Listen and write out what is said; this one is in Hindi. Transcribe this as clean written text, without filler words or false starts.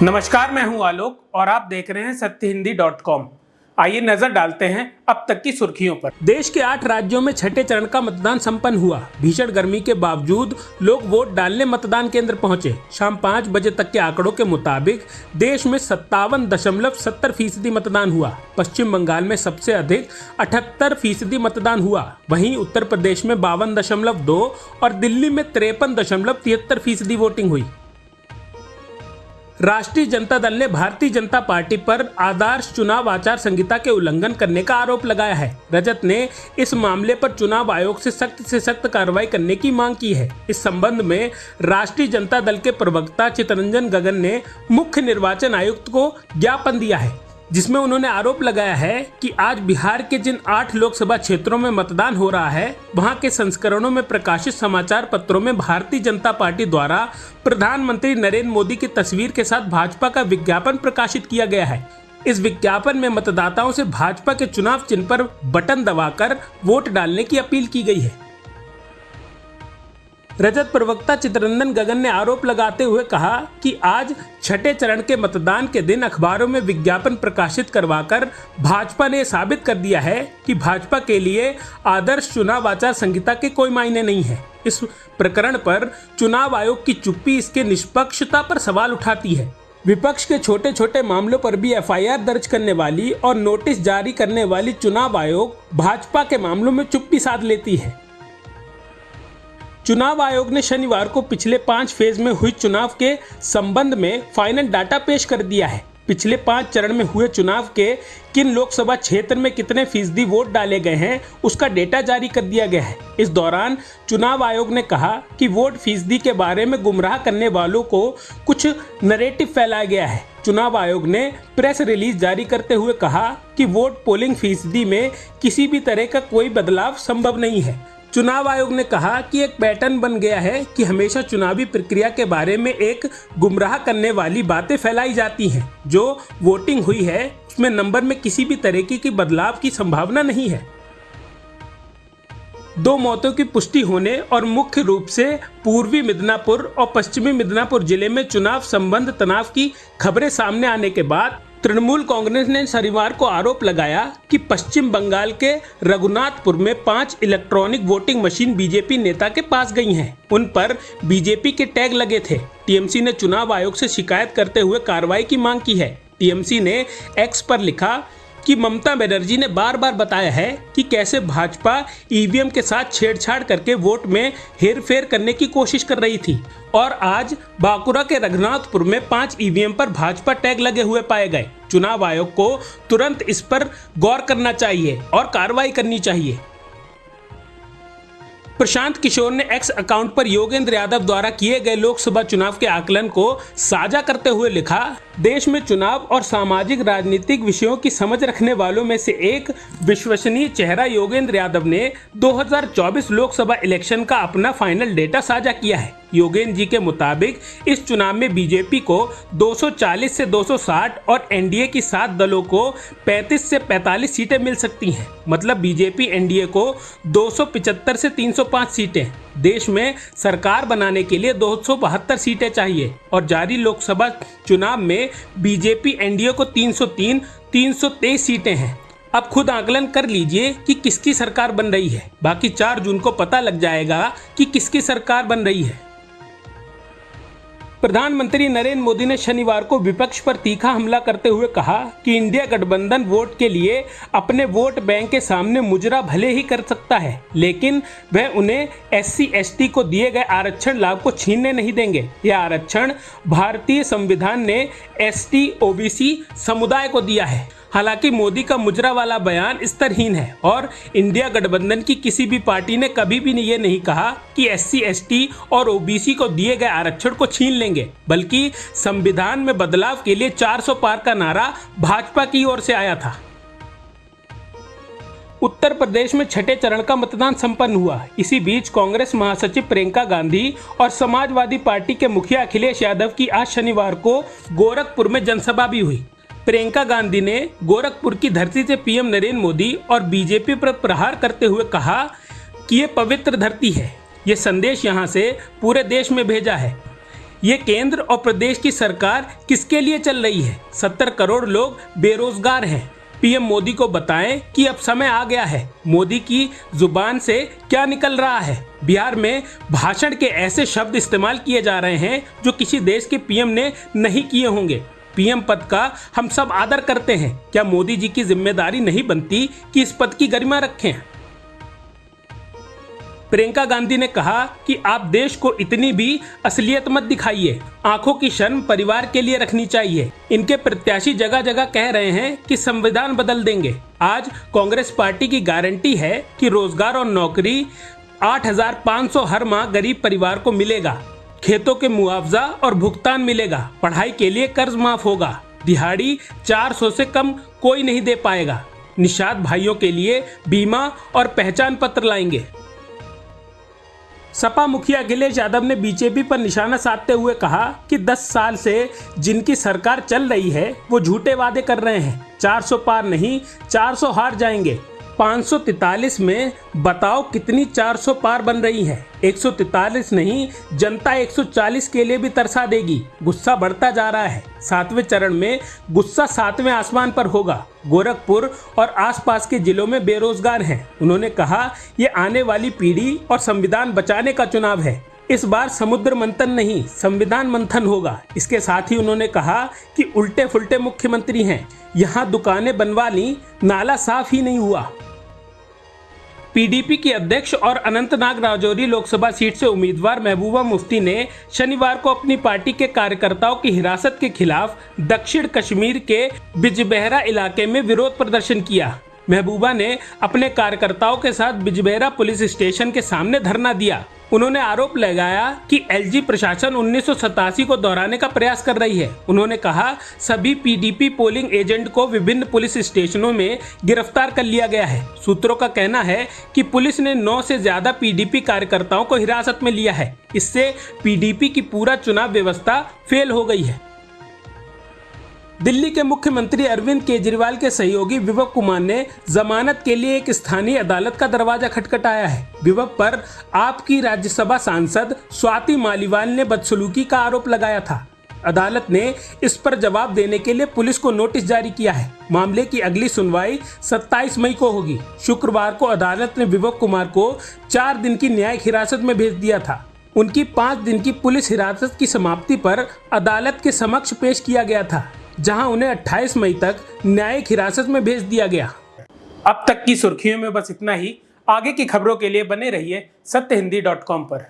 नमस्कार, मैं हूं आलोक और आप देख रहे हैं सत्यहिंदी.com। आइए नजर डालते हैं अब तक की सुर्खियों पर। देश के 8 राज्यों में छठे चरण का मतदान संपन्न हुआ। भीषण गर्मी के बावजूद लोग वोट डालने मतदान केंद्र पहुंचे। शाम 5 बजे तक के आंकड़ों के मुताबिक देश में 57.70% मतदान हुआ। पश्चिम बंगाल में सबसे अधिक 78% मतदान हुआ। वहीं उत्तर प्रदेश में 52.2 और दिल्ली में 53.73% वोटिंग हुई। राष्ट्रीय जनता दल ने भारतीय जनता पार्टी पर आदर्श चुनाव आचार संहिता के उल्लंघन करने का आरोप लगाया है। रजत ने इस मामले पर चुनाव आयोग से सख्त कार्रवाई करने की मांग की है। इस संबंध में राष्ट्रीय जनता दल के प्रवक्ता चितरंजन गगन ने मुख्य निर्वाचन आयुक्त को ज्ञापन दिया है, जिसमें उन्होंने आरोप लगाया है कि आज बिहार के जिन 8 लोकसभा क्षेत्रों में मतदान हो रहा है, वहां के संस्करणों में प्रकाशित समाचार पत्रों में भारतीय जनता पार्टी द्वारा प्रधानमंत्री नरेंद्र मोदी की तस्वीर के साथ भाजपा का विज्ञापन प्रकाशित किया गया है। इस विज्ञापन में मतदाताओं से भाजपा के चुनाव चिन्ह पर बटन दबाकर वोट डालने की अपील की गई है। रजत प्रवक्ता चितरंजन गगन ने आरोप लगाते हुए कहा कि आज छठे चरण के मतदान के दिन अखबारों में विज्ञापन प्रकाशित करवाकर भाजपा ने साबित कर दिया है कि भाजपा के लिए आदर्श चुनाव आचार संहिता के कोई मायने नहीं है। इस प्रकरण पर चुनाव आयोग की चुप्पी इसके निष्पक्षता पर सवाल उठाती है। विपक्ष के छोटे छोटे मामलों पर भी एफआईआर दर्ज करने वाली और नोटिस जारी करने वाली चुनाव आयोग भाजपा के मामलों में चुप्पी साध लेती है। चुनाव आयोग ने शनिवार को पिछले 5 फेज में हुई चुनाव के संबंध में फाइनल डाटा पेश कर दिया है। पिछले 5 चरण में हुए चुनाव के किन लोकसभा क्षेत्र में कितने फीसदी वोट डाले गए हैं, उसका डेटा जारी कर दिया गया है। इस दौरान चुनाव आयोग ने कहा कि वोट फीसदी के बारे में गुमराह करने वालों को कुछ नैरेटिव फैलाया गया है। चुनाव आयोग ने प्रेस रिलीज जारी करते हुए कहा कि वोट पोलिंग फीसदी में किसी भी तरह का कोई बदलाव संभव नहीं है। चुनाव आयोग ने कहा कि एक पैटर्न बन गया है कि हमेशा चुनावी प्रक्रिया के बारे में एक गुमराह करने वाली बातें फैलाई जाती हैं। जो वोटिंग हुई है उसमें नंबर में किसी भी तरह की बदलाव की संभावना नहीं है। 2 मौतों की पुष्टि होने और मुख्य रूप से पूर्वी मिदनापुर और पश्चिमी मिदनापुर जिले में चुनाव संबंध तनाव की खबरें सामने आने के बाद तृणमूल कांग्रेस ने शनिवार को आरोप लगाया कि पश्चिम बंगाल के रघुनाथपुर में 5 इलेक्ट्रॉनिक वोटिंग मशीन बीजेपी नेता के पास गई हैं। उन पर बीजेपी के टैग लगे थे। टीएमसी ने चुनाव आयोग से शिकायत करते हुए कार्रवाई की मांग की है। टीएमसी ने एक्स पर लिखा कि ममता बनर्जी ने बार बार बताया है कि कैसे भाजपा ईवीएम के साथ छेड़छाड़ करके वोट में हेरफेर करने की कोशिश कर रही थी और आज बांकुरा के रघुनाथपुर में 5 ईवीएम पर भाजपा टैग लगे हुए पाए गए। चुनाव आयोग को तुरंत इस पर गौर करना चाहिए और कार्रवाई करनी चाहिए। प्रशांत किशोर ने एक्स अकाउंट पर योगेंद्र यादव द्वारा किए गए लोकसभा चुनाव के आकलन को साझा करते हुए लिखा, देश में चुनाव और सामाजिक राजनीतिक विषयों की समझ रखने वालों में से एक विश्वसनीय चेहरा योगेंद्र यादव ने 2024 लोकसभा इलेक्शन का अपना फाइनल डेटा साझा किया है। योगेंद्र जी के मुताबिक इस चुनाव में बीजेपी को 240 से 260 और एनडीए की 7 दलों को 35 से 45 सीटें मिल सकती हैं। मतलब बीजेपी एनडीए को 275 से 305 सीटें। देश में सरकार बनाने के लिए 272 सीटें चाहिए और जारी लोकसभा चुनाव में बीजेपी एनडीए को 303, 323 सीटें हैं। अब खुद आकलन कर लीजिए कि किसकी सरकार बन रही है। बाकी 4 जून को पता लग जाएगा कि किसकी सरकार बन रही है। प्रधानमंत्री नरेंद्र मोदी ने शनिवार को विपक्ष पर तीखा हमला करते हुए कहा कि इंडिया गठबंधन वोट के लिए अपने वोट बैंक के सामने मुजरा भले ही कर सकता है, लेकिन वह उन्हें SC/ST को दिए गए आरक्षण लाभ को छीनने नहीं देंगे। यह आरक्षण भारतीय संविधान ने ST/OBC समुदाय को दिया है। हालांकि मोदी का मुजरा वाला बयान स्तरहीन है और इंडिया गठबंधन की किसी भी पार्टी ने कभी भी ये नहीं कहा कि SC/ST और OBC को दिए गए आरक्षण को छीन लेंगे, बल्कि संविधान में बदलाव के लिए 400 पार का नारा भाजपा की ओर से आया था। उत्तर प्रदेश में छठे चरण का मतदान संपन्न हुआ। इसी बीच कांग्रेस महासचिव प्रियंका गांधी और समाजवादी पार्टी के मुखिया अखिलेश यादव की आज शनिवार को गोरखपुर में जनसभा भी हुई। प्रियंका गांधी ने गोरखपुर की धरती से पीएम नरेंद्र मोदी और बीजेपी पर प्रहार करते हुए कहा कि ये पवित्र धरती है। ये संदेश यहां से पूरे देश में भेजा है। ये केंद्र और प्रदेश की सरकार किसके लिए चल रही है? 70 करोड़ लोग बेरोजगार हैं। पीएम मोदी को बताएं कि अब समय आ गया है। मोदी की जुबान से क्या निकल रहा है? बिहार में भाषण के ऐसे शब्द इस्तेमाल किए जा रहे हैं जो किसी देश के पीएम ने नहीं किए होंगे। पीएम पद का हम सब आदर करते हैं। क्या मोदी जी की जिम्मेदारी नहीं बनती कि इस पद की गरिमा रखें? प्रियंका गांधी ने कहा कि आप देश को इतनी भी असलियत मत दिखाइए। आंखों की शर्म परिवार के लिए रखनी चाहिए। इनके प्रत्याशी जगह जगह कह रहे हैं कि संविधान बदल देंगे। आज कांग्रेस पार्टी की गारंटी है कि रोजगार और नौकरी 8,500 हर माह गरीब परिवार को मिलेगा। खेतों के मुआवजा और भुगतान मिलेगा। पढ़ाई के लिए कर्ज माफ होगा। दिहाड़ी 400 से कम कोई नहीं दे पाएगा। निषाद भाइयों के लिए बीमा और पहचान पत्र लाएंगे। सपा मुखिया अखिलेश यादव ने बीजेपी पर निशाना साधते हुए कहा कि 10 साल से जिनकी सरकार चल रही है वो झूठे वादे कर रहे हैं। 400 पार नहीं, 400 हार जाएंगे। 543 में बताओ कितनी 400 पार बन रही है? 143 नहीं, जनता 140 के लिए भी तरसा देगी। गुस्सा बढ़ता जा रहा है। 7वें चरण में गुस्सा 7वें आसमान पर होगा। गोरखपुर और आसपास के जिलों में बेरोजगार हैं। उन्होंने कहा ये आने वाली पीढ़ी और संविधान बचाने का चुनाव है। इस बार समुद्र मंथन नहीं, संविधान मंथन होगा। इसके साथ ही उन्होंने कहा कि उल्टे फुल्टे मुख्यमंत्री हैं। यहाँ दुकानें बनवा ली, नाला साफ ही नहीं हुआ। पीडीपी की अध्यक्ष और अनंतनाग राजौरी लोकसभा सीट से उम्मीदवार महबूबा मुफ्ती ने शनिवार को अपनी पार्टी के कार्यकर्ताओं की हिरासत के खिलाफ दक्षिण कश्मीर के बिजबेहरा इलाके में विरोध प्रदर्शन किया। महबूबा ने अपने कार्यकर्ताओं के साथ बिजबेहरा पुलिस स्टेशन के सामने धरना दिया। उन्होंने आरोप लगाया कि एलजी प्रशासन 1987 को दोहराने का प्रयास कर रही है। उन्होंने कहा सभी पीडीपी पोलिंग एजेंट को विभिन्न पुलिस स्टेशनों में गिरफ्तार कर लिया गया है। सूत्रों का कहना है कि पुलिस ने 9 से ज्यादा पीडीपी कार्यकर्ताओं को हिरासत में लिया है। इससे पीडीपी की पूरा चुनाव व्यवस्था फेल हो गई है। दिल्ली के मुख्यमंत्री अरविंद केजरीवाल के सहयोगी विभव कुमार ने जमानत के लिए एक स्थानीय अदालत का दरवाजा खटखटाया है। विभव पर आपकी राज्यसभा सांसद स्वाति मालीवाल ने बदसलूकी का आरोप लगाया था। अदालत ने इस पर जवाब देने के लिए पुलिस को नोटिस जारी किया है। मामले की अगली सुनवाई 27 मई को होगी। शुक्रवार को अदालत ने विभव कुमार को 4 दिन की न्यायिक हिरासत में भेज दिया था। उनकी 5 दिन की पुलिस हिरासत की समाप्ति पर अदालत के समक्ष पेश किया गया था, जहां उन्हें 28 मई तक न्यायिक हिरासत में भेज दिया गया। अब तक की सुर्खियों में बस इतना ही। आगे की खबरों के लिए बने रहिए सत्यहिंदी.com पर।